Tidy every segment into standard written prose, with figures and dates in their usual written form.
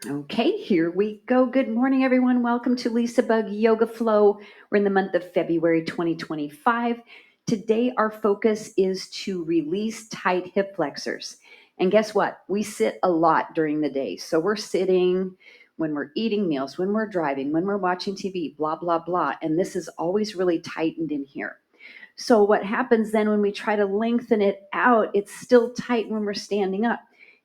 Okay, here we go. Good morning, everyone. Welcome to LisaBug Yoga Flow. We're in the month of February 2025. Today, our focus is to release tight hip flexors. And guess what? We sit a lot during the day. So we're sitting when we're eating meals, when we're driving, when we're watching TV, blah, blah, blah. And this is always really tightened in here. So what happens then when we try to lengthen it out, it's still tight when we're standing up.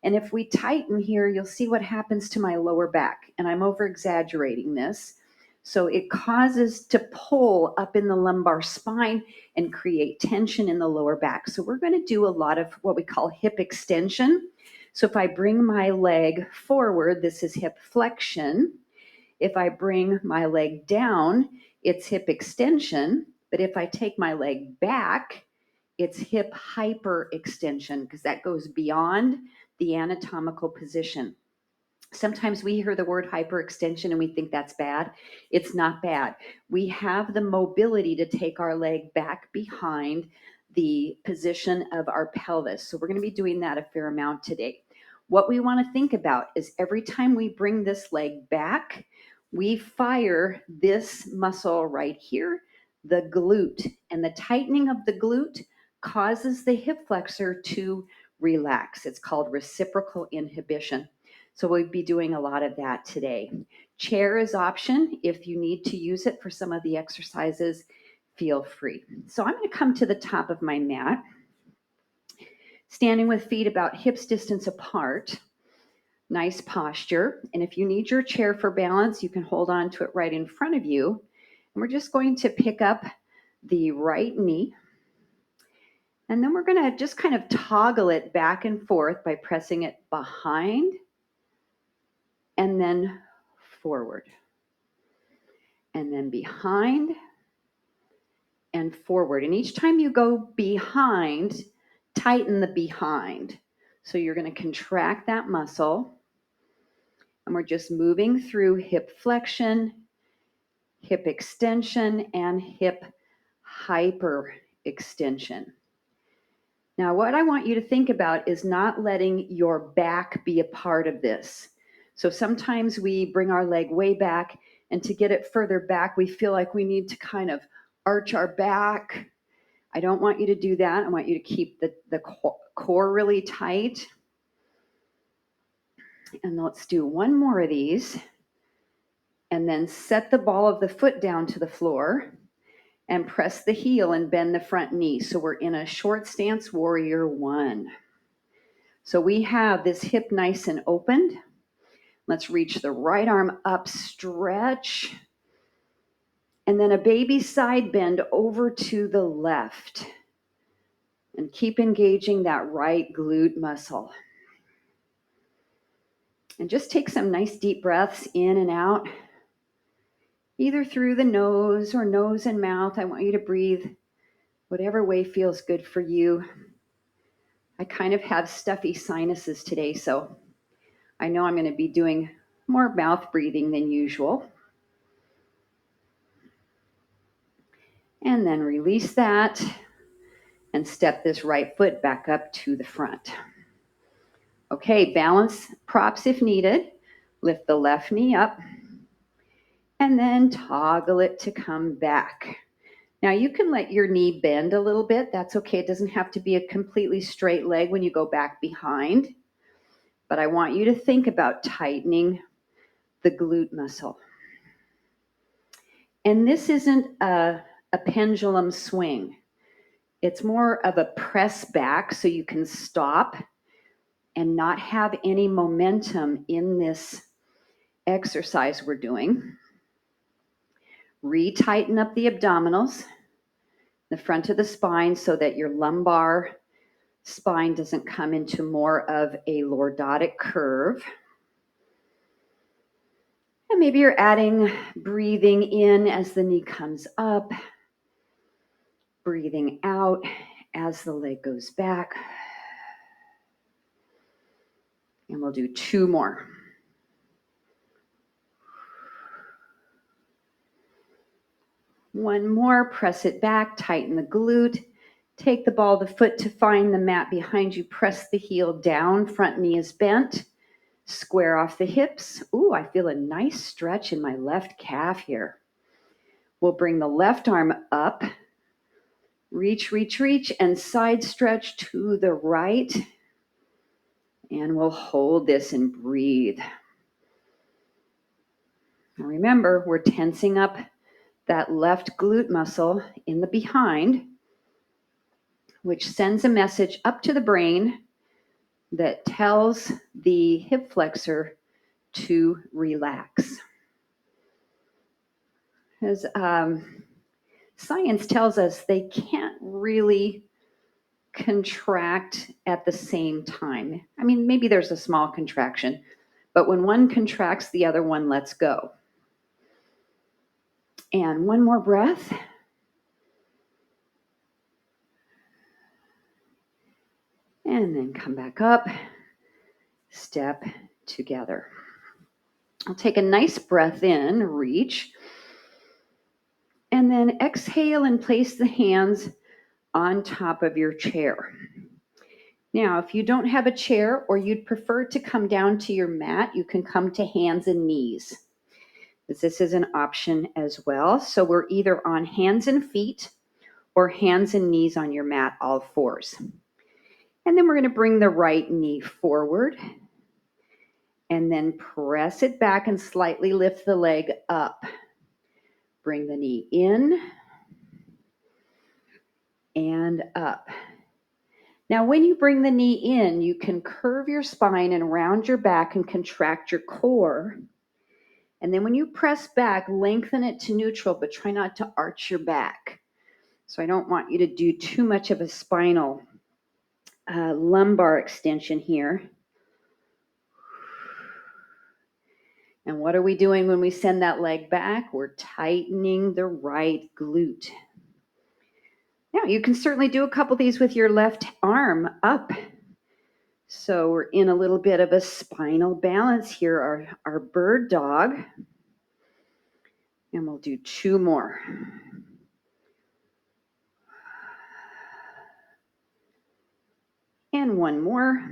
And if we tighten here, you'll see what happens to my lower back. And I'm over exaggerating this. So it causes to pull up in the lumbar spine and create tension in the lower back. So we're going to do a lot of what we call hip extension. So if I bring my leg forward, this is hip flexion. If I bring my leg down, it's hip extension. But if I take my leg back, it's hip hyperextension because that goes beyond the anatomical position. Sometimes we hear the word hyperextension and we think that's bad. It's not bad. We have the mobility to take our leg back behind the position of our pelvis. So we're going to be doing that a fair amount today. What we want to think about is every time we bring this leg back, we fire this muscle right here, the glute. And the tightening of the glute causes the hip flexor to relax. It's called reciprocal inhibition. So we'll be doing a lot of that today. Chair is option. If you need to use it for some of the exercises, feel free. So I'm going to come to the top of my mat, standing with feet about hips distance apart. Nice posture. And if you need your chair for balance, you can hold on to it right in front of you. And we're just going to pick up the right knee. And then we're going to just kind of toggle it back and forth by pressing it behind and then forward, and then behind and forward. And each time you go behind, tighten the behind. So you're going to contract that muscle. And we're just moving through hip flexion, hip extension, and hip hyperextension. Now, what I want you to think about is not letting your back be a part of this. So sometimes we bring our leg way back, and to get it further back, we feel like we need to kind of arch our back. I don't want you to do that. I want you to keep the core really tight. And let's do one more of these. And then set the ball of the foot down to the floor and press the heel and bend the front knee. So we're in a short stance warrior one. So we have this hip nice and opened. Let's reach the right arm up, stretch. And then a baby side bend over to the left. And keep engaging that right glute muscle. And just take some nice deep breaths in and out, either through the nose or nose and mouth. I want you to breathe whatever way feels good for you. I kind of have stuffy sinuses today, so I know I'm going to be doing more mouth breathing than usual. And then release that and step this right foot back up to the front. Okay, balance props if needed. Lift the left knee up and then toggle it to come back. Now you can let your knee bend a little bit. That's okay. It doesn't have to be a completely straight leg when you go back behind. But I want you to think about tightening the glute muscle. And this isn't a pendulum swing. It's more of a press back so you can stop and not have any momentum in this exercise we're doing. Retighten up the abdominals, the front of the spine, so that your lumbar spine doesn't come into more of a lordotic curve. And maybe you're adding breathing in as the knee comes up, breathing out as the leg goes back. And we'll do two more. One more, press it back, tighten the glute. Take the ball of the foot to find the mat behind you. Press the heel down, front knee is bent. Square off the hips. Ooh, I feel a nice stretch in my left calf here. We'll bring the left arm up. Reach, reach, reach, and side stretch to the right. And we'll hold this and breathe. Now remember, we're tensing up that left glute muscle in the behind, which sends a message up to the brain that tells the hip flexor to relax. As science tells us, they can't really contract at the same time. I mean, maybe there's a small contraction, but when one contracts, the other one lets go. And one more breath. And then come back up, step together. I'll take a nice breath in, reach, and then exhale and place the hands on top of your chair. Now, if you don't have a chair or you'd prefer to come down to your mat, you can come to hands and knees. This is an option as well. So we're either on hands and feet or hands and knees on your mat, all fours. And then we're going to bring the right knee forward and then press it back and slightly lift the leg up. Bring the knee in and up. Now, when you bring the knee in, you can curve your spine and round your back and contract your core. And then when you press back, lengthen it to neutral, but try not to arch your back. So I don't want you to do too much of a spinal lumbar extension here. And what are we doing when we send that leg back? We're tightening the right glute. Now, you can certainly do a couple of these with your left arm up. So we're in a little bit of a spinal balance here, our bird dog. And we'll do two more. And one more.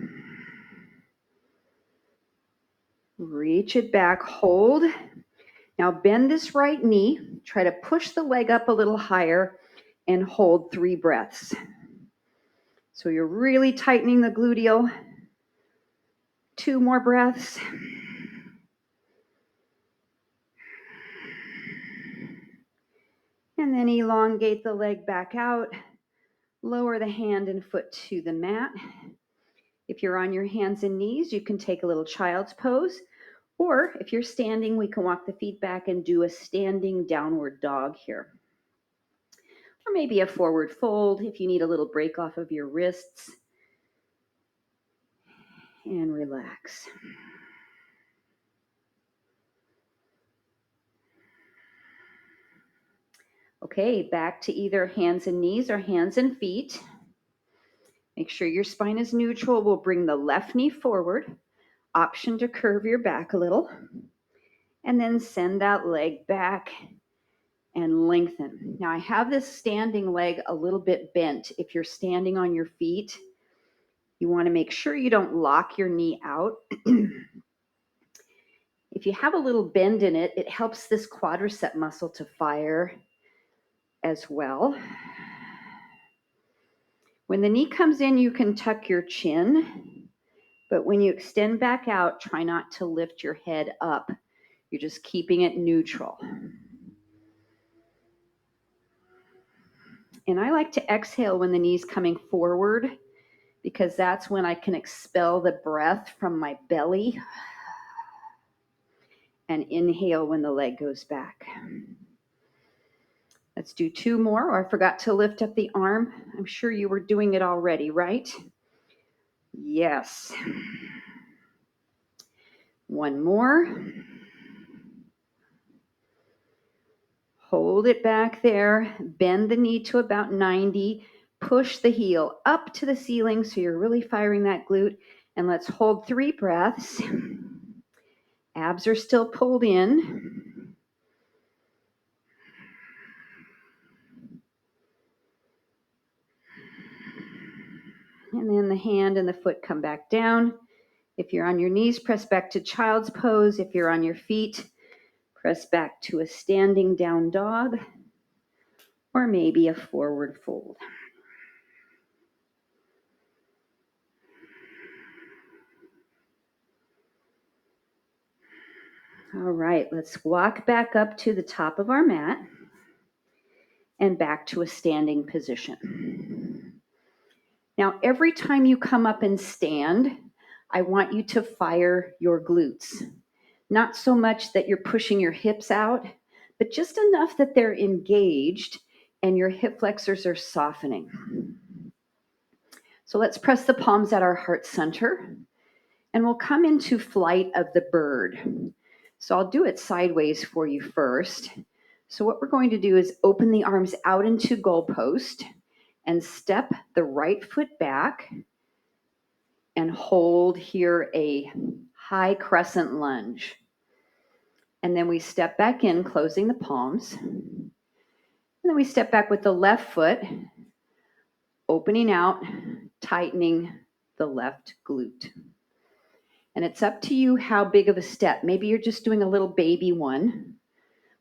Reach it back, hold. Now bend this right knee. Try to push the leg up a little higher and hold 3 breaths. So you're really tightening the gluteal. 2 more breaths. And then elongate the leg back out. Lower the hand and foot to the mat. If you're on your hands and knees, you can take a little child's pose. Or if you're standing, we can walk the feet back and do a standing downward dog here. Or maybe a forward fold if you need a little break off of your wrists. And relax. Okay, back to either hands and knees or hands and feet. Make sure your spine is neutral. We'll bring the left knee forward. Option to curve your back a little. And then send that leg back and lengthen. Now I have this standing leg a little bit bent. If you're standing on your feet, you want to make sure you don't lock your knee out. If you have a little bend in it, it helps this quadricep muscle to fire as well. When the knee comes in, you can tuck your chin, but when you extend back out, try not to lift your head up. You're just keeping it neutral. And I like to exhale when the knee's coming forward because that's when I can expel the breath from my belly, and inhale when the leg goes back. Let's do 2 more. Oh, I forgot to lift up the arm. I'm sure you were doing it already, right? Yes. 1 more. Hold it back there. Bend the knee to about 90. Push the heel up to the ceiling so you're really firing that glute. And let's hold 3 breaths. Abs are still pulled in. And then the hand and the foot come back down. If you're on your knees, press back to child's pose. If you're on your feet, press back to a standing down dog or maybe a forward fold. All right, let's walk back up to the top of our mat and back to a standing position. Now, every time you come up and stand, I want you to fire your glutes. Not so much that you're pushing your hips out, but just enough that they're engaged and your hip flexors are softening. So let's press the palms at our heart center, and we'll come into flight of the bird. So I'll do it sideways for you first. So what we're going to do is open the arms out into goalpost and step the right foot back and hold here a high crescent lunge. And then we step back in, closing the palms. And then we step back with the left foot, opening out, tightening the left glute. And it's up to you how big of a step. Maybe you're just doing a little baby one.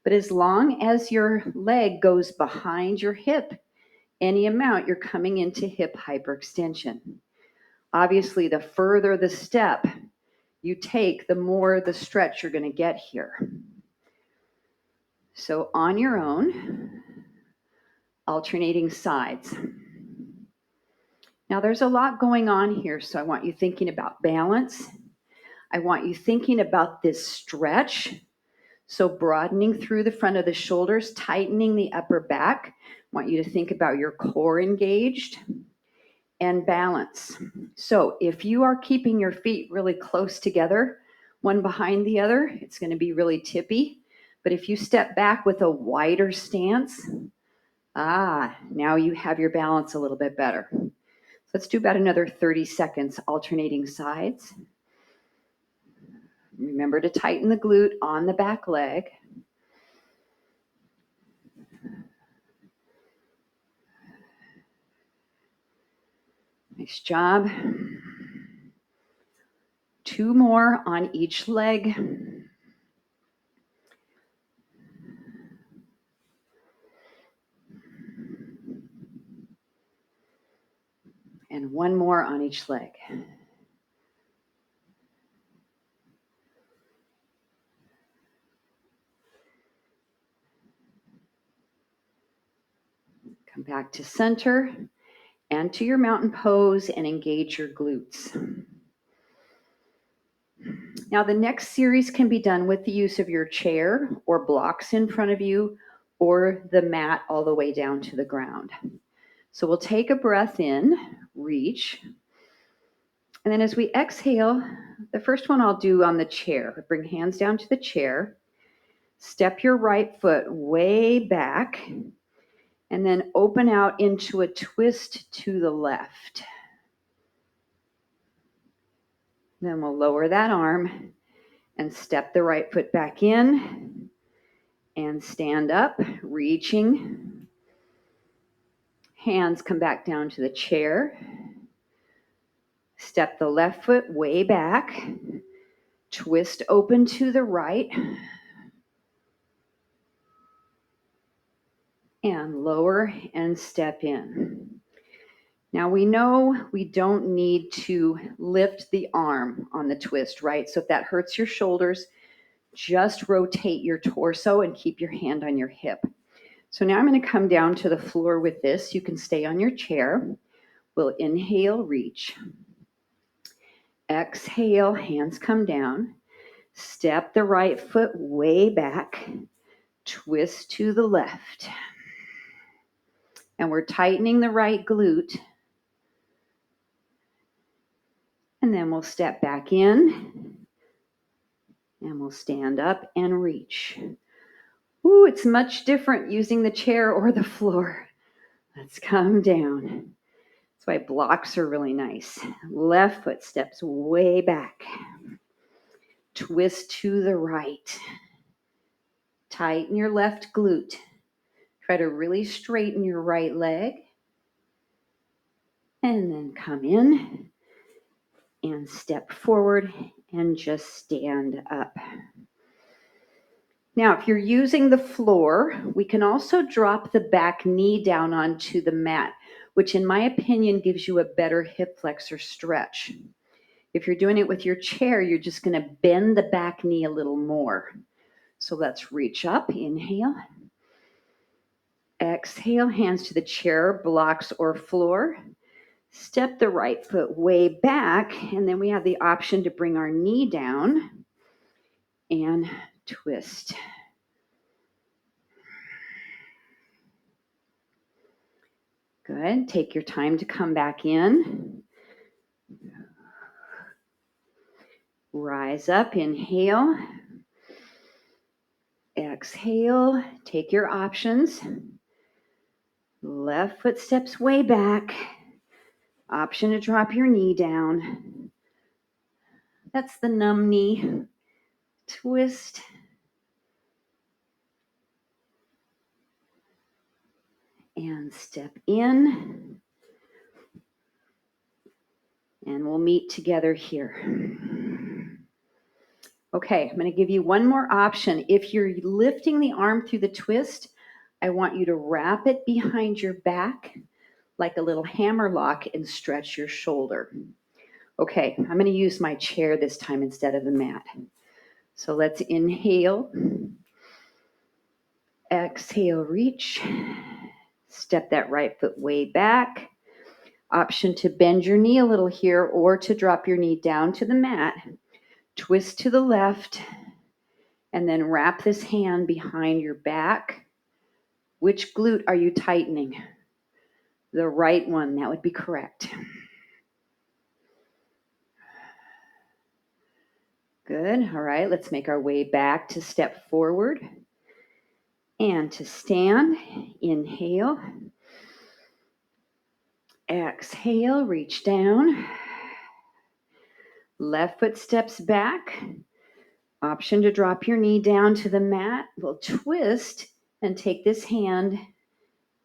But as long as your leg goes behind your hip, any amount, you're coming into hip hyperextension. Obviously, the further the step you take, the more the stretch you're going to get here. So on your own, alternating sides. Now there's a lot going on here, so I want you thinking about balance. I want you thinking about this stretch. So broadening through the front of the shoulders, tightening the upper back. I want you to think about your core engaged and balance. So if you are keeping your feet really close together, one behind the other, it's going to be really tippy. But if you step back with a wider stance, now you have your balance a little bit better. Let's do about another 30 seconds, alternating sides. Remember to tighten the glute on the back leg. Nice job. 2 more on each leg. And 1 more on each leg. Come back to center and to your mountain pose and engage your glutes. Now the next series can be done with the use of your chair or blocks in front of you or the mat all the way down to the ground. So we'll take a breath in, reach, and then as we exhale, the first one I'll do on the chair. Bring hands down to the chair, step your right foot way back, and then open out into a twist to the left. Then we'll lower that arm and step the right foot back in and stand up, reaching. Hands come back down to the chair. Step the left foot way back. Twist open to the right. And lower and step in. Now we know we don't need to lift the arm on the twist, right? So if that hurts your shoulders, just rotate your torso and keep your hand on your hip. So now I'm going to come down to the floor with this. You can stay on your chair. We'll inhale, reach. Exhale, hands come down. Step the right foot way back. Twist to the left. And we're tightening the right glute. And then we'll step back in. And we'll stand up and reach. Ooh, it's much different using the chair or the floor. Let's come down. That's why blocks are really nice. Left foot steps way back. Twist to the right. Tighten your left glute. Try to really straighten your right leg. And then come in and step forward and just stand up. Now, if you're using the floor, we can also drop the back knee down onto the mat, which in my opinion gives you a better hip flexor stretch. If you're doing it with your chair, you're just going to bend the back knee a little more. So let's reach up, inhale. Exhale, hands to the chair, blocks or floor. Step the right foot way back, and then we have the option to bring our knee down and twist. Good. Take your time to come back in. Rise up, inhale. Exhale, take your options. Left foot steps way back. Option to drop your knee down. That's the numb knee. Twist. And step in. And we'll meet together here. Okay, I'm going to give you one more option. If you're lifting the arm through the twist, I want you to wrap it behind your back like a little hammer lock and stretch your shoulder. Okay, I'm going to use my chair this time instead of the mat. So let's inhale. Exhale, reach. Step that right foot way back. Option to bend your knee a little here or to drop your knee down to the mat. Twist to the left and then wrap this hand behind your back. Which glute are you tightening? The right one, that would be correct. Good. All right, let's make our way back to step forward. And to stand, inhale. Exhale, reach down. Left foot steps back. Option to drop your knee down to the mat. We'll twist and take this hand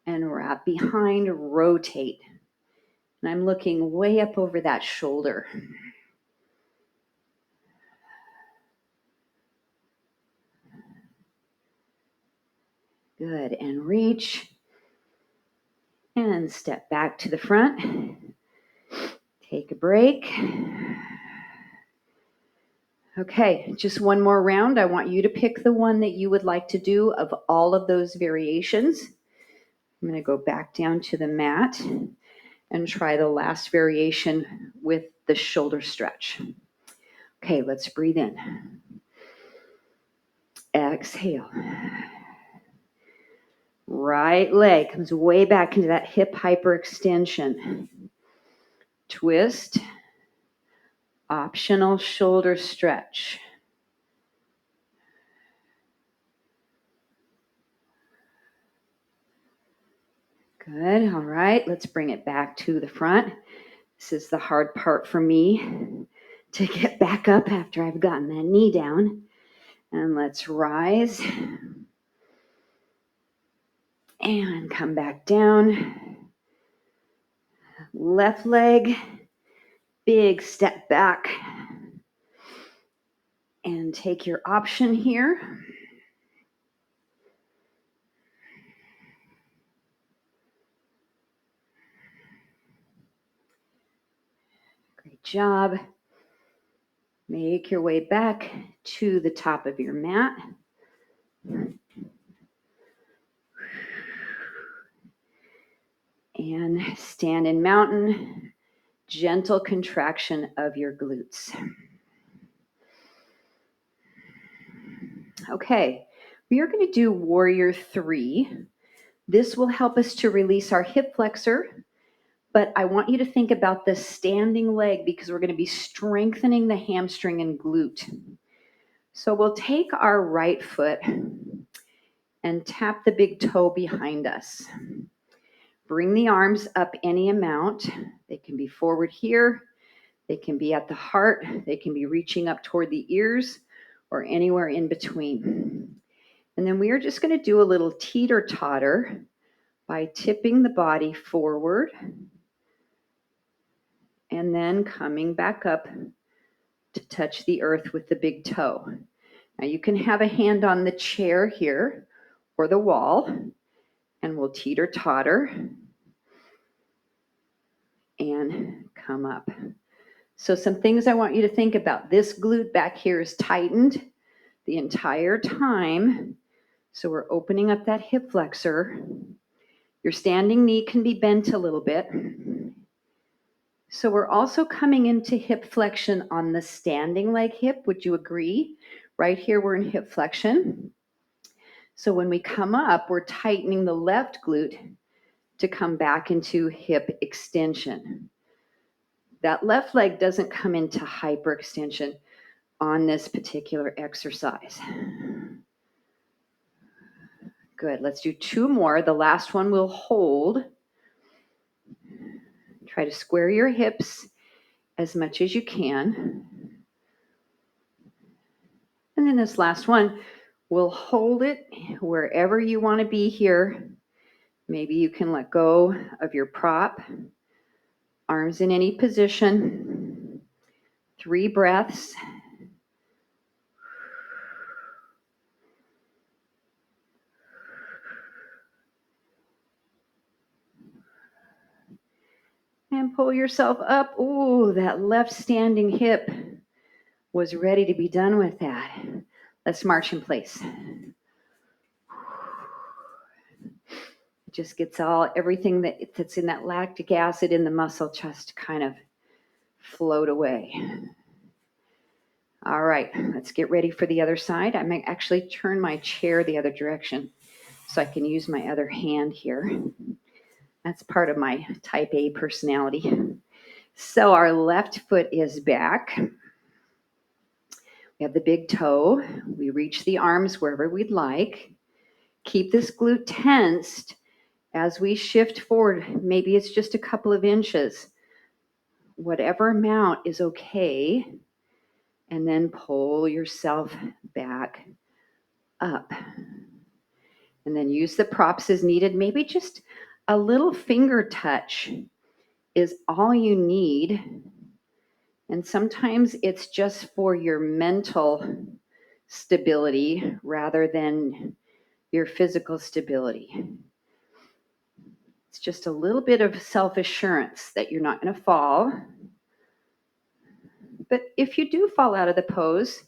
and wrap behind, rotate. And I'm looking way up over that shoulder. Good, and reach. And step back to the front. Take a break. Okay, just one more round. I want you to pick the one that you would like to do of all of those variations. I'm going to go back down to the mat and try the last variation with the shoulder stretch. Okay, let's breathe in. Exhale. Right leg comes way back into that hip hyperextension. Twist. Optional shoulder stretch. Good. All right, let's bring it back to the front. This is the hard part for me to get back up after I've gotten that knee down. And let's rise and come back down. Left leg, big step back. And take your option here. Great job. Make your way back to the top of your mat. And stand in mountain, gentle contraction of your glutes. Okay, we are going to do warrior 3. This will help us to release our hip flexor, but I want you to think about the standing leg because we're going to be strengthening the hamstring and glute. So we'll take our right foot and tap the big toe behind us. Bring the arms up any amount. They can be forward here. They can be at the heart. They can be reaching up toward the ears or anywhere in between. And then we are just going to do a little teeter-totter by tipping the body forward and then coming back up to touch the earth with the big toe. Now you can have a hand on the chair here or the wall, and we'll teeter-totter and come up. So some things I want you to think about. This glute back here is tightened the entire time. So we're opening up that hip flexor. Your standing knee can be bent a little bit. So we're also coming into hip flexion on the standing leg hip. Would you agree? Right here, we're in hip flexion. So when we come up, we're tightening the left glute to come back into hip extension. That left leg doesn't come into hyperextension on this particular exercise. Good. Let's do 2 more. The last one we'll hold. Try to square your hips as much as you can. And then this last one, we'll hold it wherever you want to be here. Maybe you can let go of your prop. Arms in any position. 3 breaths. And pull yourself up. Ooh, that left standing hip was ready to be done with that. Let's march in place. It just gets everything that's in that lactic acid in the muscle just kind of float away. All right, let's get ready for the other side. I might actually turn my chair the other direction so I can use my other hand here. That's part of my type A personality. So our left foot is back. We have the big toe. We reach the arms wherever we'd like. Keep this glute tensed as we shift forward. Maybe it's just a couple of inches. Whatever amount is okay. And then pull yourself back up. And then use the props as needed. Maybe just a little finger touch is all you need. And sometimes it's just for your mental stability rather than your physical stability. It's just a little bit of self-assurance that you're not going to fall. But if you do fall out of the pose,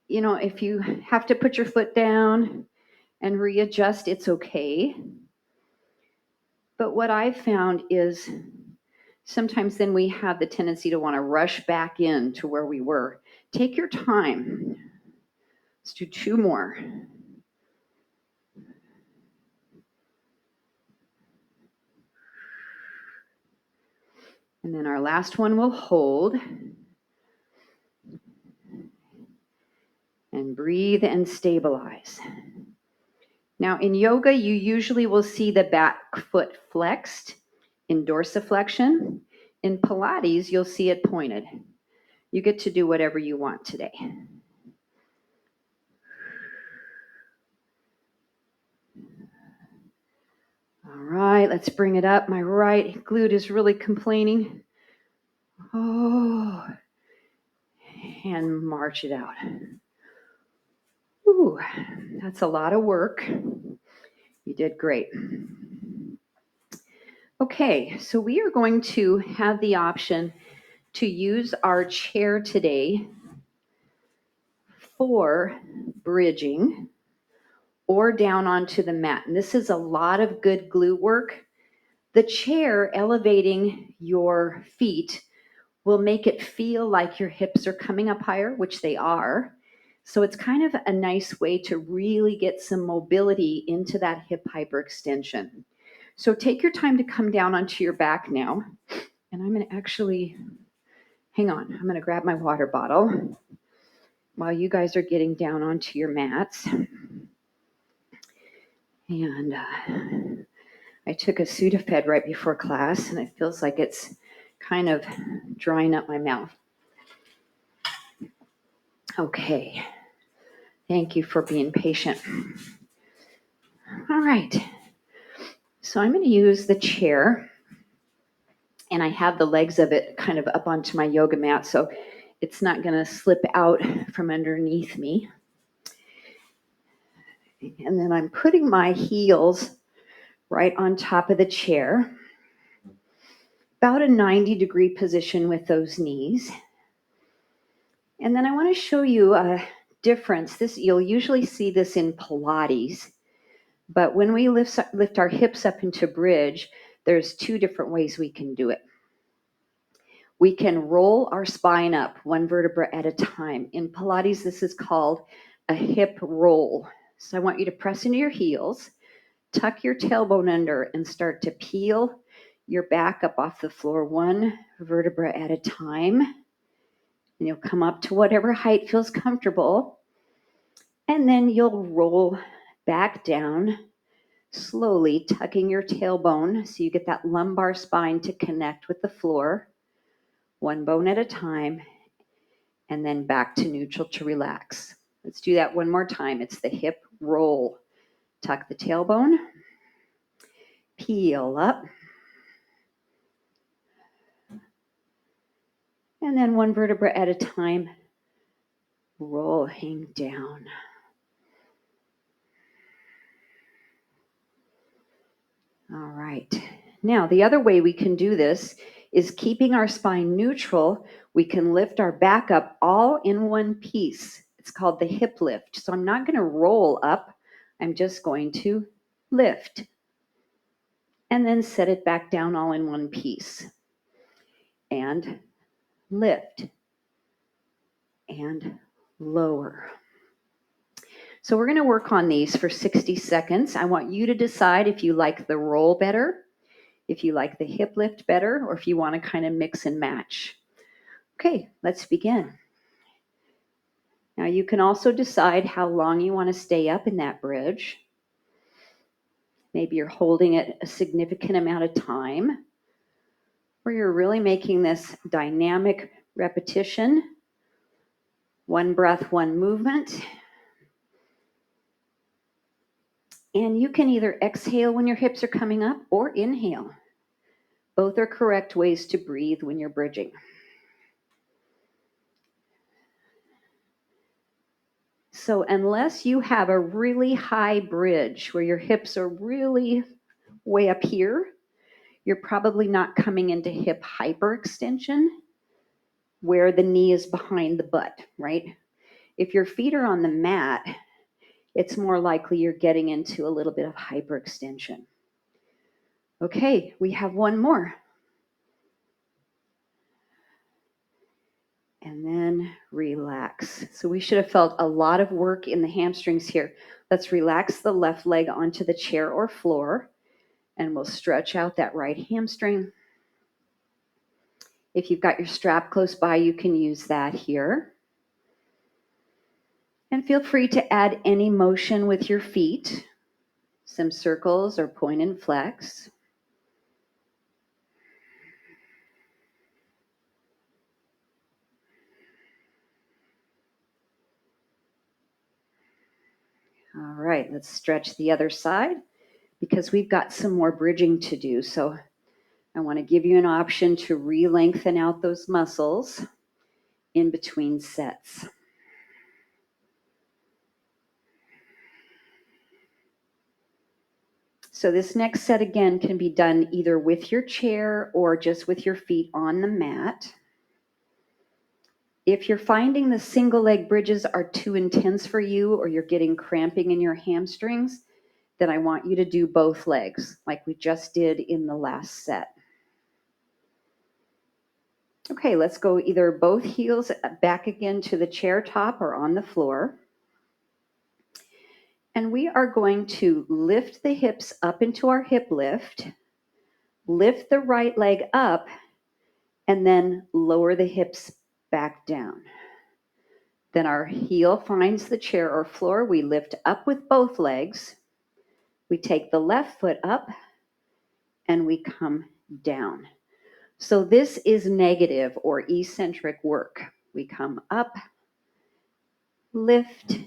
if you have to put your foot down and readjust, it's okay. But what I've found is sometimes then we have the tendency to want to rush back in to where we were. Take your time. Let's do 2 more. And then our last one we'll hold. And breathe and stabilize. Now in yoga, you usually will see the back foot flexed in dorsiflexion. In Pilates, you'll see it pointed. You get to do whatever you want today. All right, let's bring it up. My right glute is really complaining. Oh, and march it out. Ooh, that's a lot of work. You did great. Okay, so we are going to have the option to use our chair today for bridging or down onto the mat. And this is a lot of good glute work. The chair elevating your feet will make it feel like your hips are coming up higher, which they are. So it's kind of a nice way to really get some mobility into that hip hyperextension. So take your time to come down onto your back now. And I'm going to actually, hang on, I'm going to grab my water bottle while you guys are getting down onto your mats. And I took a Sudafed right before class, and it feels like it's kind of drying up my mouth. Okay. Thank you for being patient. All right. So I'm going to use the chair And I have the legs of it kind of up onto my yoga mat, so it's not going to slip out from underneath me. And then I'm putting my heels right on top of the chair, about a 90-degree position with those knees. And then I want to show you a difference. You'll usually see this in Pilates, but when we lift our hips up into bridge, there's two different ways we can do it. We can roll our spine up one vertebra at a time. In Pilates, this is called a hip roll. So I want you to press into your heels, tuck your tailbone under, and start to peel your back up off the floor one vertebra at a time. And you'll come up to whatever height feels comfortable. And then you'll roll back down, slowly tucking your tailbone so you get that lumbar spine to connect with the floor, one bone at a time, and then back to neutral to relax. Let's do that one more time. It's the hip roll. Tuck the tailbone, peel up, and then one vertebra at a time, rolling down. All right. Now, the other way we can do this is keeping our spine neutral. We can lift our back up all in one piece. It's called the hip lift. So I'm not going to roll up. I'm just going to lift and then set it back down all in one piece. And lift and lower. So we're going to work on these for 60 seconds. I want you to decide if you like the roll better, if you like the hip lift better, or if you want to kind of mix and match. Okay, let's begin. Now you can also decide how long you want to stay up in that bridge. Maybe you're holding it a significant amount of time, or you're really making this dynamic repetition. One breath, one movement. And you can either exhale when your hips are coming up or inhale. Both are correct ways to breathe when you're bridging. So unless you have a really high bridge where your hips are really way up here, you're probably not coming into hip hyperextension where the knee is behind the butt, right? If your feet are on the mat, it's more likely you're getting into a little bit of hyperextension. Okay, we have one more. And then relax. So we should have felt a lot of work in the hamstrings here. Let's relax the left leg onto the chair or floor, and we'll stretch out that right hamstring. If you've got your strap close by, you can use that here. And feel free to add any motion with your feet, some circles or point and flex. All right, let's stretch the other side because we've got some more bridging to do. So I want to give you an option to re-lengthen out those muscles in between sets. So this next set again can be done either with your chair or just with your feet on the mat. If you're finding the single leg bridges are too intense for you or you're getting cramping in your hamstrings, then I want you to do both legs like we just did in the last set. Okay, let's go either both heels back again to the chair top or on the floor. And we are going to lift the hips up into our hip lift, lift the right leg up, and then lower the hips back down. Then our heel finds the chair or floor. We lift up with both legs. We take the left foot up and we come down. So this is negative or eccentric work. We come up, lift,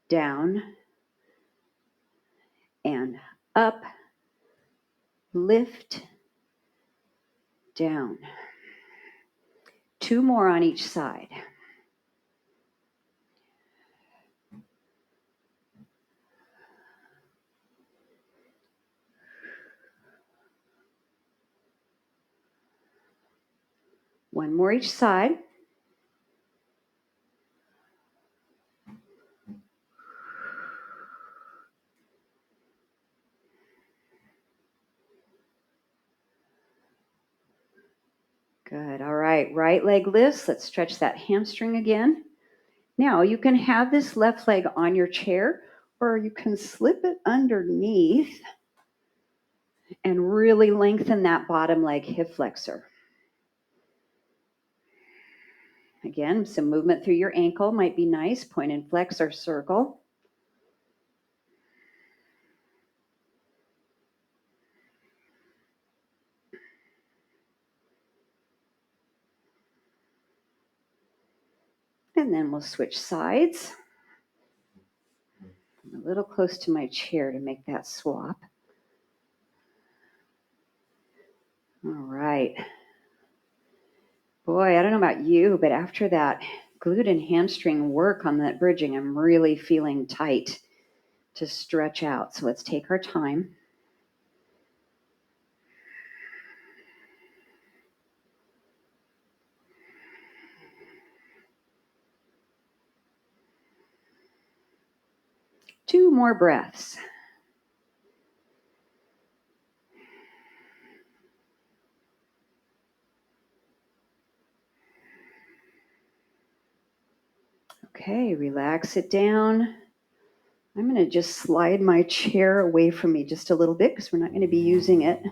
down, and up, lift, down. 2 more on each side. One more each side. Good. All right. Right leg lifts. Let's stretch that hamstring again. Now you can have this left leg on your chair, or you can slip it underneath and really lengthen that bottom leg hip flexor. Again, some movement through your ankle might be nice. Point and flex or circle. And then we'll switch sides. I'm a little close to my chair to make that swap. All right. Boy, I don't know about you, but after that glute and hamstring work on that bridging, I'm really feeling tight to stretch out. So let's take our time. Two more breaths. Okay, relax it down. I'm going to just slide my chair away from me just a little bit because we're not going to be using it.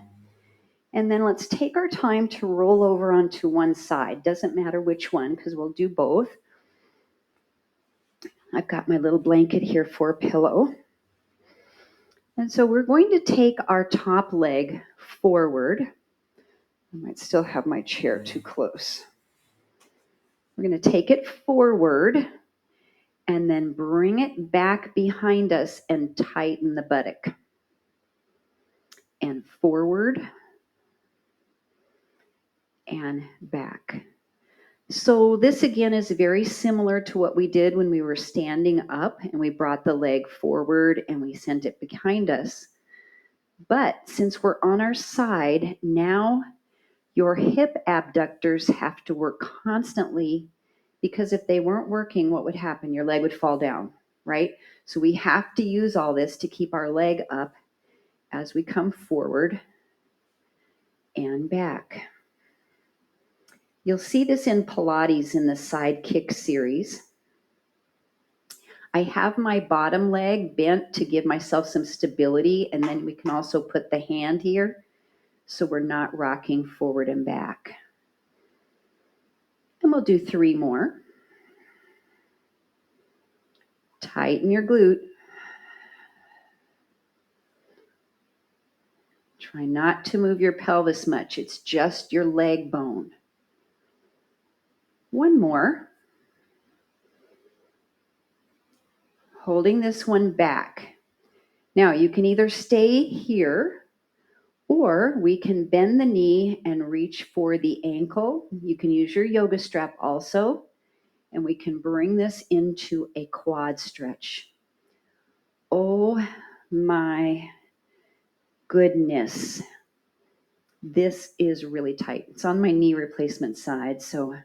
And then let's take our time to roll over onto one side. Doesn't matter which one because we'll do both. I've got my little blanket here for a pillow. And so we're going to take our top leg forward. I might still have my chair too close. We're going to take it forward and then bring it back behind us and tighten the buttock. And forward and back. So this again is very similar to what we did when we were standing up and we brought the leg forward and we sent it behind us. But since we're on our side, now your hip abductors have to work constantly, because if they weren't working, what would happen? Your leg would fall down, right? So we have to use all this to keep our leg up as we come forward and back. You'll see this in Pilates in the side kick series. I have my bottom leg bent to give myself some stability, and then we can also put the hand here so we're not rocking forward and back. And we'll do 3 more. Tighten your glute. Try not to move your pelvis much. It's just your leg bone. 1 more. Holding this one back. Now you can either stay here or we can bend the knee and reach for the ankle. You can use your yoga strap also, and we can bring this into a quad stretch. Oh my goodness. This is really tight. It's on my knee replacement side, so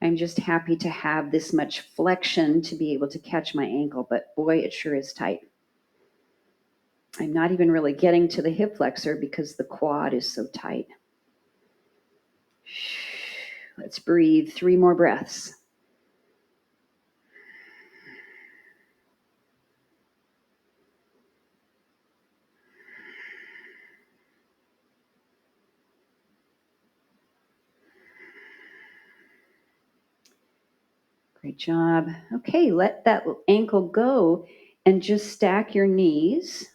I'm just happy to have this much flexion to be able to catch my ankle, but boy, it sure is tight. I'm not even really getting to the hip flexor because the quad is so tight. Let's breathe 3 more breaths. Great job. Okay, let that ankle go and just stack your knees.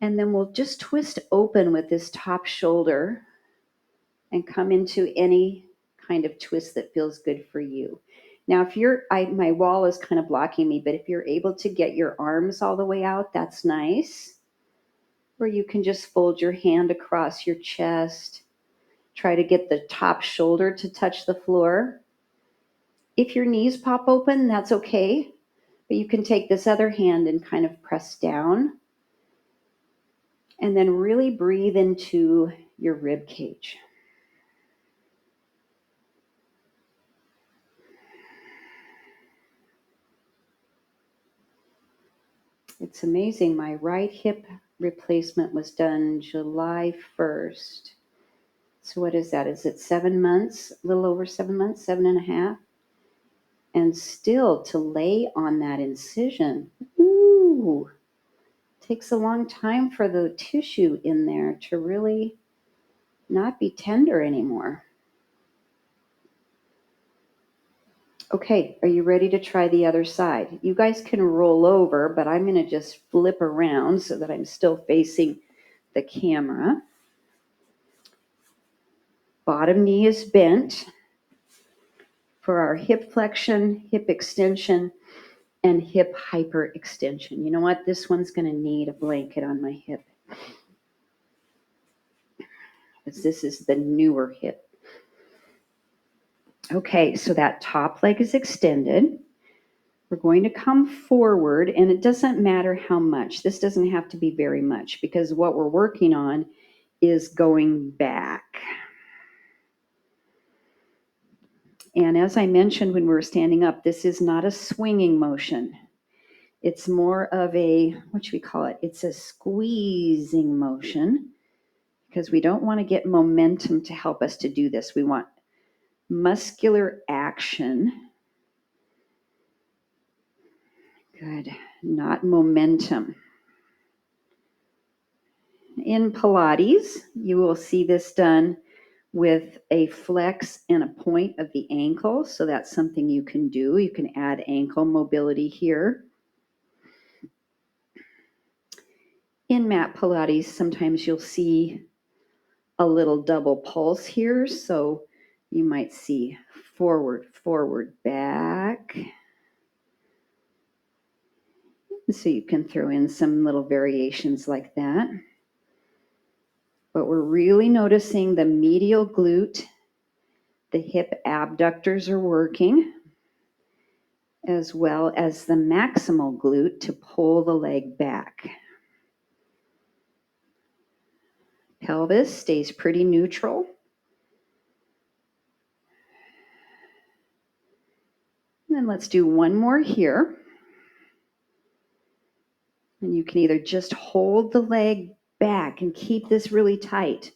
And then we'll just twist open with this top shoulder and come into any kind of twist that feels good for you. Now, if my wall is kind of blocking me, but if you're able to get your arms all the way out, that's nice. Or you can just fold your hand across your chest Try to get the top shoulder to touch the floor. If your knees pop open, that's okay. But you can take this other hand and kind of press down. And then really breathe into your rib cage. It's amazing. My right hip replacement was done July 1st. So what is that? Is it 7 months? A little over 7 months, 7.5? And still to lay on that incision, ooh, takes a long time for the tissue in there to really not be tender anymore. Okay, are you ready to try the other side? You guys can roll over, but I'm going to just flip around so that I'm still facing the camera. Bottom knee is bent for our hip flexion, hip extension, and hip hyperextension. You know what? This one's going to need a blanket on my hip, because this is the newer hip. Okay, so that top leg is extended. We're going to come forward, and it doesn't matter how much. This doesn't have to be very much, because what we're working on is going back. And as I mentioned when we were standing up, this is not a swinging motion. It's more of a, what should we call it? It's a squeezing motion, because we don't want to get momentum to help us to do this. We want muscular action. Good, not momentum. In Pilates, you will see this done with a flex and a point of the ankle. So that's something you can do. You can add ankle mobility here. In mat Pilates, sometimes you'll see a little double pulse here. So you might see forward, forward, back. So you can throw in some little variations like that. But we're really noticing the medial glute. The hip abductors are working, as well as the maximal glute to pull the leg back. Pelvis stays pretty neutral. And then let's do one more here. And you can either just hold the leg back and keep this really tight,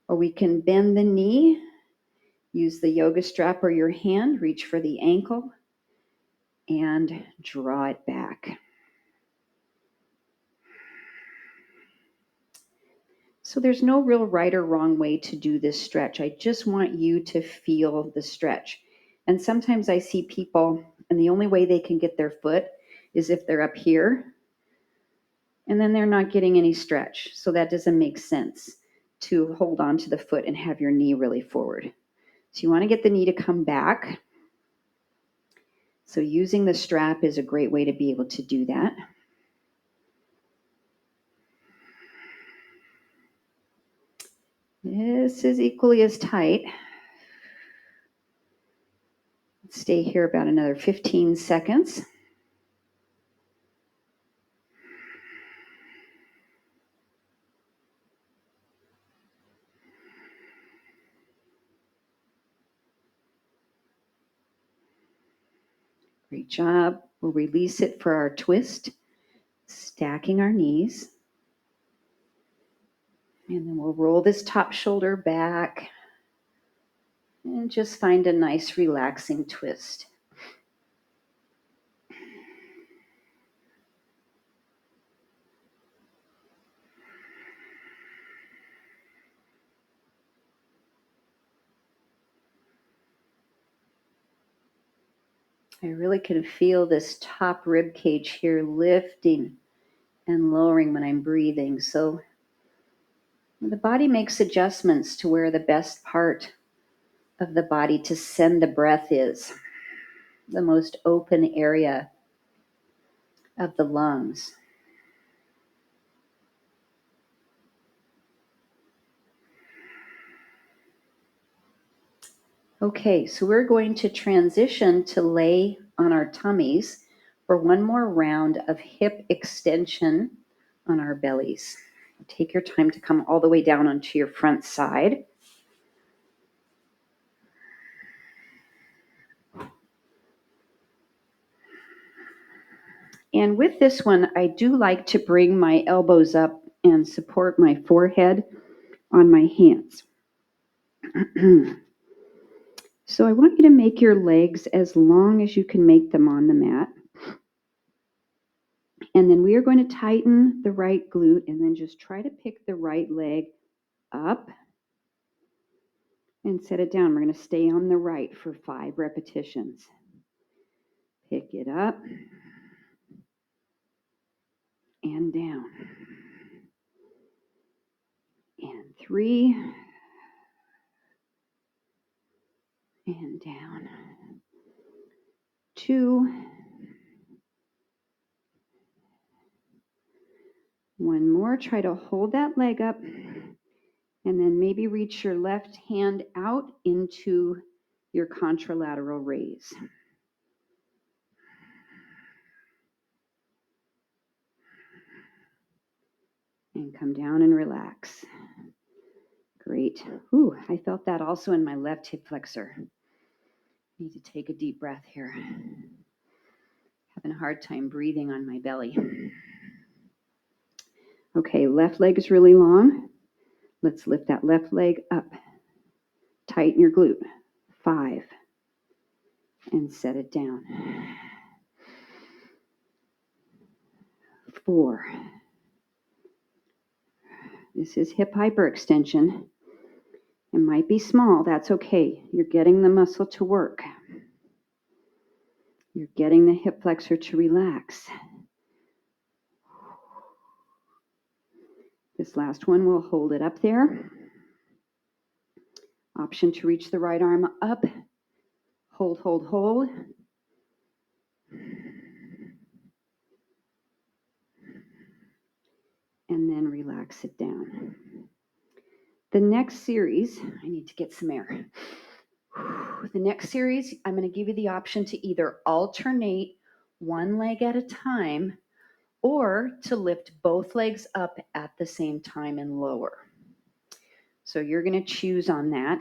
or we can bend the knee, use the yoga strap or your hand, reach for the ankle, and draw it back. So there's no real right or wrong way to do this stretch. I just want you to feel the stretch. And sometimes I see people, and the only way they can get their foot is if they're up here, and then they're not getting any stretch. So that doesn't make sense to hold on to the foot and have your knee really forward. So you want to get the knee to come back. So using the strap is a great way to be able to do that. This is equally as tight. Let's stay here about another 15 seconds. Great job. We'll release it for our twist, stacking our knees. And then we'll roll this top shoulder back and just find a nice relaxing twist. I really can feel this top rib cage here lifting and lowering when I'm breathing. So the body makes adjustments to where the best part of the body to send the breath is, the most open area of the lungs. Okay, so we're going to transition to lay on our tummies for one more round of hip extension on our bellies. Take your time to come all the way down onto your front side. And with this one, I do like to bring my elbows up and support my forehead on my hands. So I want you to make your legs as long as you can make them on the mat. And then we are going to tighten the right glute and then just try to pick the right leg up and set it down. We're going to stay on the right for 5 repetitions. Pick it up and down. And 3 and down. 2. 1 more. Try to hold that leg up and then maybe reach your left hand out into your contralateral raise. And come down and relax. Great. Ooh, I felt that also in my left hip flexor. Need to take a deep breath here. Having a hard time breathing on my belly. Okay, left leg is really long. Let's lift that left leg up. Tighten your glute. 5. And set it down. 4. This is hip hyperextension. It might be small, that's okay. You're getting the muscle to work. You're getting the hip flexor to relax. This last one, we'll hold it up there. Option to reach the right arm up. Hold, hold, hold. And then relax it down. The next series, I need to get some air. The next series, I'm going to give you the option to either alternate one leg at a time or to lift both legs up at the same time and lower. So you're going to choose on that.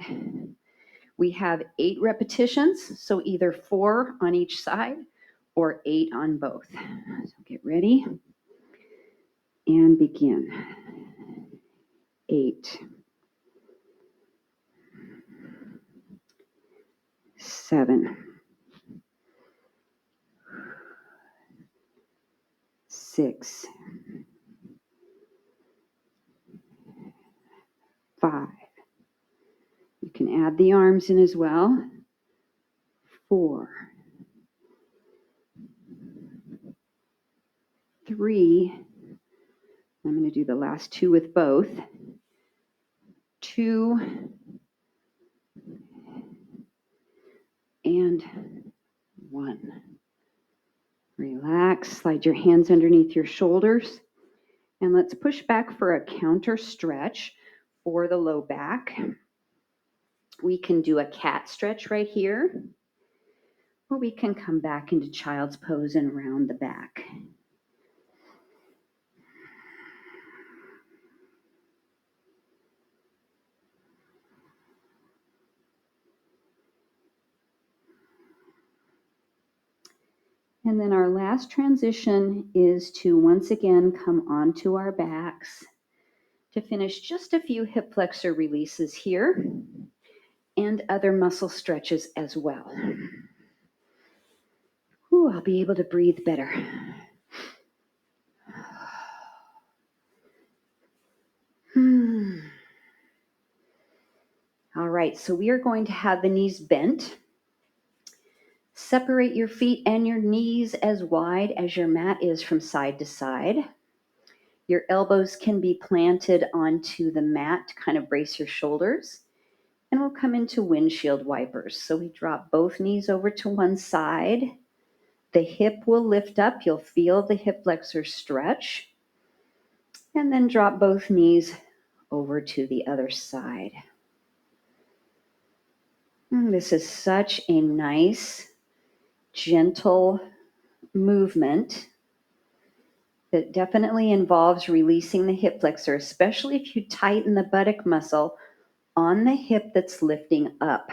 We have 8 repetitions, so either 4 on each side or 8 on both. So get ready and begin. 8, 7, 6, 5. You can add the arms in as well. 4, 3. I'm going to do the last 2 with both. 2 and 1. Relax, slide your hands underneath your shoulders, and let's push back for a counter stretch for the low back. We can do a cat stretch right here, or we can come back into child's pose and round the back. And then our last transition is to once again come onto our backs to finish just a few hip flexor releases here and other muscle stretches as well. Ooh, I'll be able to breathe better. All right, so we are going to have the knees bent. Separate your feet and your knees as wide as your mat is from side to side. Your elbows can be planted onto the mat to kind of brace your shoulders. And we'll come into windshield wipers. So we drop both knees over to one side. The hip will lift up. You'll feel the hip flexor stretch. And then drop both knees over to the other side. This is such a nice, gentle movement that definitely involves releasing the hip flexor, especially if you tighten the buttock muscle on the hip that's lifting up.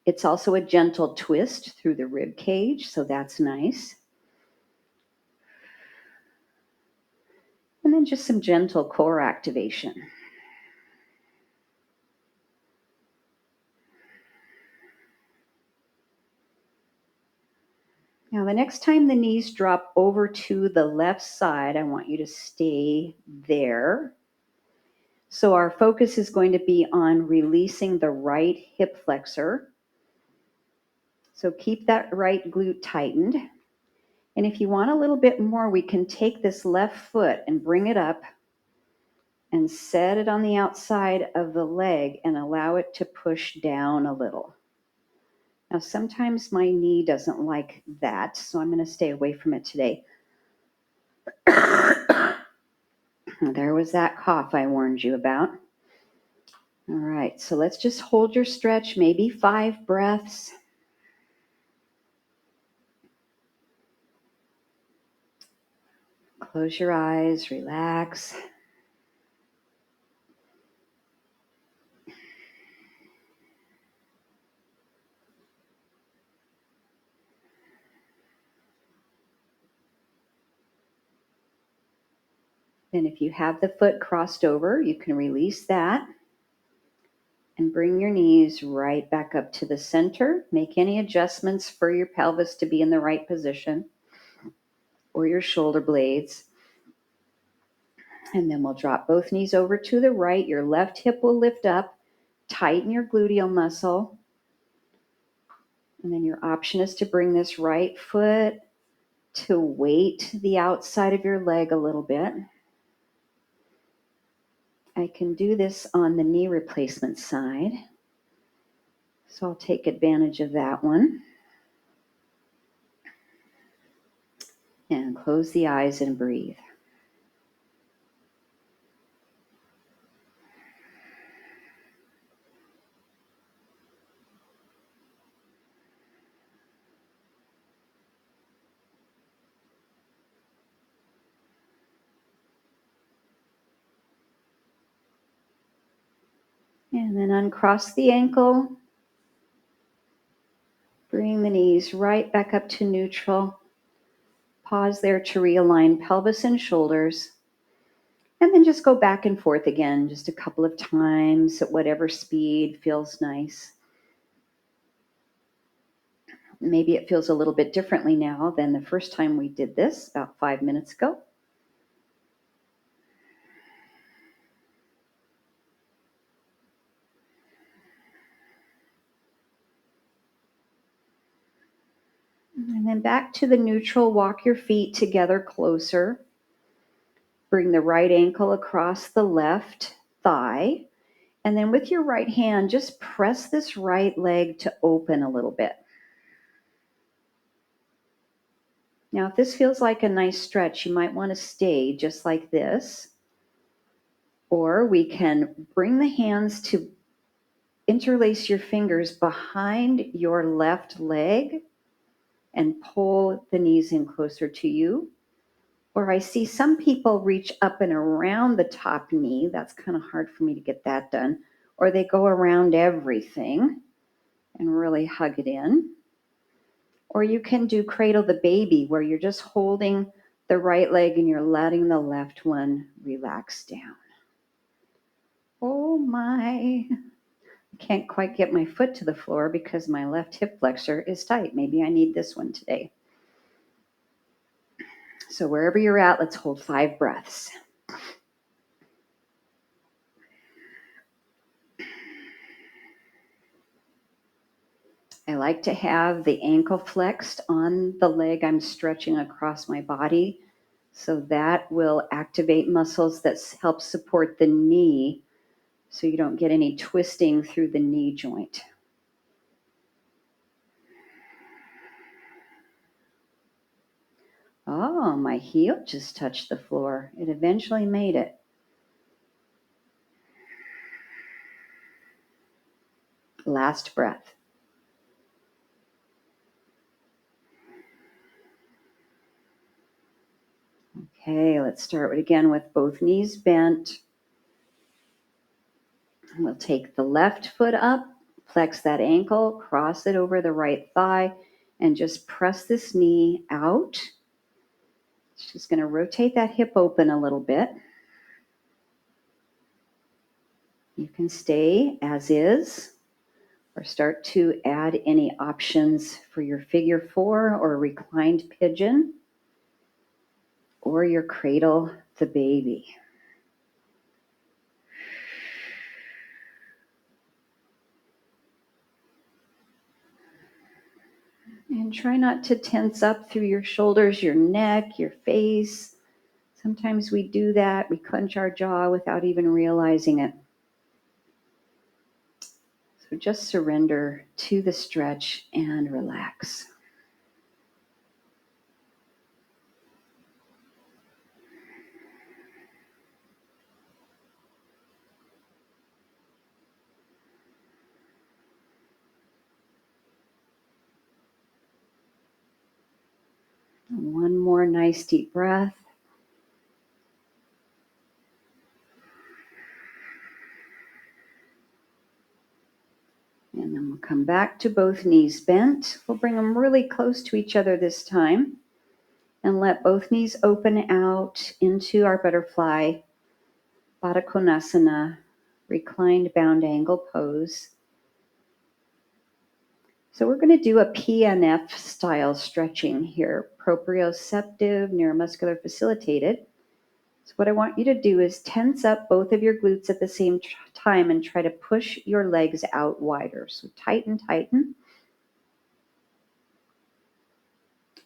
It's also a gentle twist through the rib cage, so that's nice. And then just some gentle core activation. Now, the next time the knees drop over to the left side, I want you to stay there. So our focus is going to be on releasing the right hip flexor. So keep that right glute tightened. And if you want a little bit more, we can take this left foot and bring it up and set it on the outside of the leg and allow it to push down a little. Now, sometimes my knee doesn't like that, so I'm going to stay away from it today. There was that cough I warned you about. All right, so let's just hold your stretch, maybe 5 breaths. Close your eyes, relax. Then if you have the foot crossed over, you can release that and bring your knees right back up to the center. Make any adjustments for your pelvis to be in the right position or your shoulder blades. And then we'll drop both knees over to the right. Your left hip will lift up. Tighten your gluteal muscle. And then your option is to bring this right foot to weight the outside of your leg a little bit. I can do this on the knee replacement side. So I'll take advantage of that one. And close the eyes and breathe. And then uncross the ankle. Bring the knees right back up to neutral. Pause there to realign pelvis and shoulders. And then just go back and forth again, just a couple of times at whatever speed feels nice. Maybe it feels a little bit differently now than the first time we did this about 5 minutes ago. And then back to the neutral, walk your feet together closer. Bring the right ankle across the left thigh. And then with your right hand, just press this right leg to open a little bit. Now, if this feels like a nice stretch, you might want to stay just like this. Or we can bring the hands to interlace your fingers behind your left leg and pull the knees in closer to you. Or I see some people reach up and around the top knee. That's kind of hard for me to get that done. Or they go around everything and really hug it in. Or you can do cradle the baby, where you're just holding the right leg and you're letting the left one relax down. Oh my. I can't quite get my foot to the floor because my left hip flexor is tight. Maybe I need this one today. So wherever you're at, let's hold 5 breaths. I like to have the ankle flexed on the leg I'm stretching across my body. So that will activate muscles that help support the knee so you don't get any twisting through the knee joint. Oh, my heel just touched the floor. It eventually made it. last breath. Okay, let's start again with both knees bent. We'll take the left foot up, flex that ankle, cross it over the right thigh, and just press this knee out. Just going to rotate that hip open a little bit. You can stay as is, or start to add any options for your figure four or reclined pigeon, or your cradle the baby. And try not to tense up through your shoulders, your neck, your face. Sometimes we do that. We clench our jaw without even realizing it. So just surrender to the stretch and relax. One more nice deep breath. And then we'll come back to both knees bent. We'll bring them really close to each other this time. And let both knees open out into our butterfly, Baddha Konasana, reclined bound angle pose. So we're going to do a PNF style stretching here, proprioceptive neuromuscular facilitated. So what I want you to do is tense up both of your glutes at the same time and try to push your legs out wider. So tighten, tighten,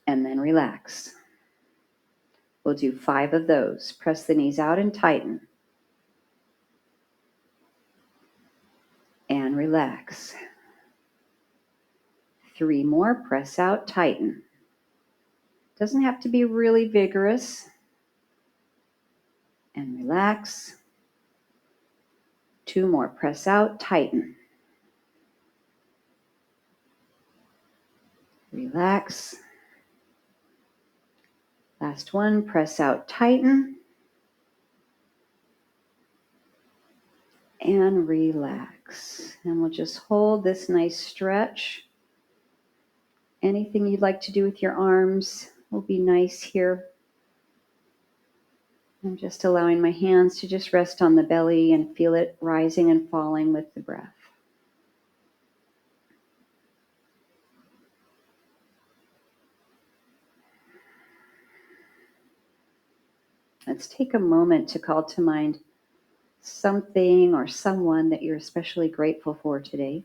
and then relax. We'll do 5 of those. Press the knees out and tighten. And relax. 3 more, press out, tighten. Doesn't have to be really vigorous. And relax. 2 more, press out, tighten. Relax. Last one, press out, tighten. And relax. And we'll just hold this nice stretch. Anything you'd like to do with your arms will be nice here. I'm just allowing my hands to just rest on the belly and feel it rising and falling with the breath. Let's take a moment to call to mind something or someone that you're especially grateful for today.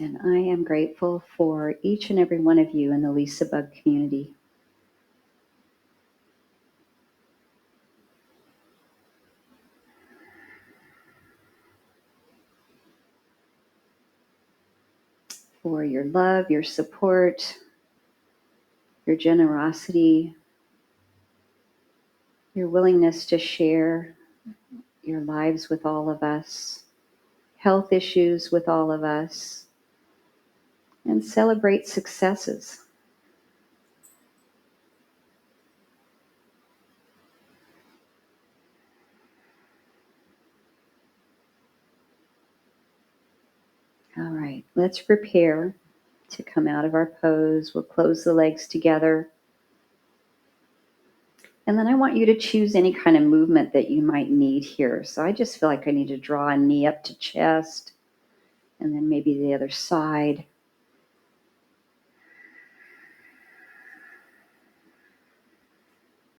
And I am grateful for each and every one of you in the LisaBug community. For your love, your support, your generosity, your willingness to share your lives with all of us, health issues with all of us, and celebrate successes. All right, let's prepare to come out of our pose. We'll close the legs together. And then I want you to choose any kind of movement that you might need here. So I just feel like I need to draw a knee up to chest, and then maybe the other side.